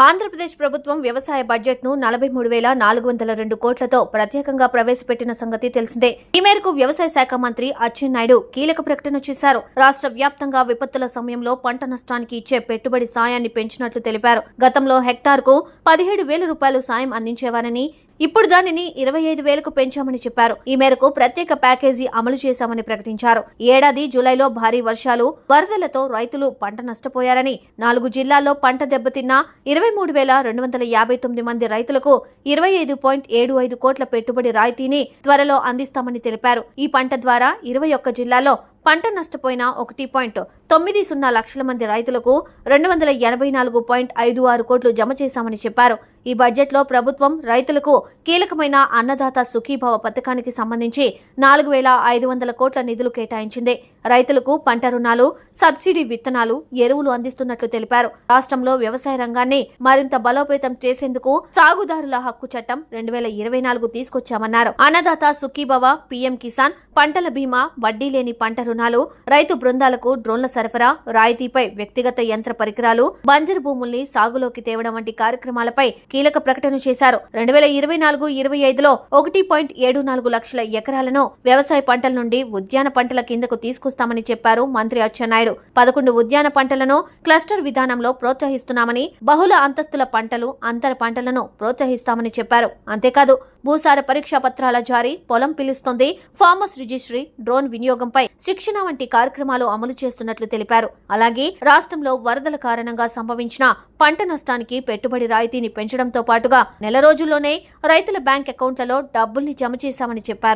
ఆంధ్రప్రదేశ్ ప్రభుత్వం వ్యవసాయ బడ్జెట్ను 43,402 కోట్లతో ప్రత్యేకంగా ప్రవేశపెట్టిన సంగతి తెలిసిందే. ఈ మేరకు వ్యవసాయ శాఖ మంత్రి అచ్చెన్నాయుడు కీలక ప్రకటన చేశారు. రాష్ట్ర వ్యాప్తంగా విపత్తుల సమయంలో పంట నష్టానికి ఇచ్చే పెట్టుబడి సాయాన్ని పెంచినట్లు తెలిపారు. గతంలో హెక్టార్కు 17,000 రూపాయలు సాయం అందించేవారని, ఇప్పుడు దానిని 25,000కు పెంచామని చెప్పారు. ఈ మేరకు ప్రత్యేక ప్యాకేజీ అమలు చేశామని ప్రకటించారు. ఈ ఏడాది జూలైలో భారీ వర్షాలు, వరదలతో రైతులు పంట నష్టపోయారని, 4 జిల్లాల్లో పంట దెబ్బతిన్న 23,259 మంది రైతులకు 25.75 కోట్ల పెట్టుబడి రాయితీని త్వరలో అందిస్తామని తెలిపారు. ఈ పంట ద్వారా 21 జిల్లాల్లో పంట నష్టపోయిన 1.90 లక్షల మంది రైతులకు 284.56 కోట్లు జమ చేశామని చెప్పారు. ఈ బడ్జెట్లో ప్రభుత్వం రైతులకు కీలకమైన అన్నదాత సుఖీభవ పథకానికి సంబంధించి 4,500 కోట్ల నిధులు కేటాయించింది. రైతులకు పంట రుణాలు, సబ్సిడీ విత్తనాలు, ఎరువులు అందిస్తున్నట్లు తెలిపారు. రాష్ట్రంలో వ్యవసాయ రంగాన్ని మరింత బలోపేతం చేసేందుకు సాగుదారుల హక్కు చట్టం 2024 తీసుకొచ్చామన్నారు. అన్నదాత సుఖీభవ, పీఎం కిసాన్, పంటల బీమా, వడ్డీ లేని పంట రుణాలు, రైతు బృందాలకు డ్రోన్ల సరఫరా, రాయితీపై వ్యక్తిగత యంత్ర పరికరాలు, బంజరు భూముల్ని సాగులోకి తేవడం వంటి కార్యక్రమాలపై కీలక ప్రకటన చేశారు. 2024-25లో 1.74 లక్షల ఎకరాలను వ్యవసాయ పంటల నుండి ఉద్యాన పంటల కిందకు తీసుకొస్తామని చెప్పారు మంత్రి అచ్చెన్నాయుడు. 11 ఉద్యాన పంటలను క్లస్టర్ విధానంలో ప్రోత్సహిస్తున్నామని, బహుళ అంతస్తుల పంటలు, అంతర పంటలను ప్రోత్సహిస్తామని చెప్పారు. అంతేకాదు భూసార పరీక్షా పత్రాల జారీ, పొలం పిలుస్తుంది, ఫార్మర్స్ రిజిస్ట్రీ, డ్రోన్ వినియోగంపై శిక్షణ వంటి కార్యక్రమాలు అమలు చేస్తున్నట్లు తెలిపారు. అలాగే రాష్ట్రంలో వరదల కారణంగా సంభవించిన పంట నష్టానికి పెట్టుబడి రాయితీని పెంచడంతో పాటుగా నెల రోజుల్లోనే రైతుల బ్యాంక్ అకౌంట్లలో డబ్బుల్ని జమ చేశామని చెప్పారు.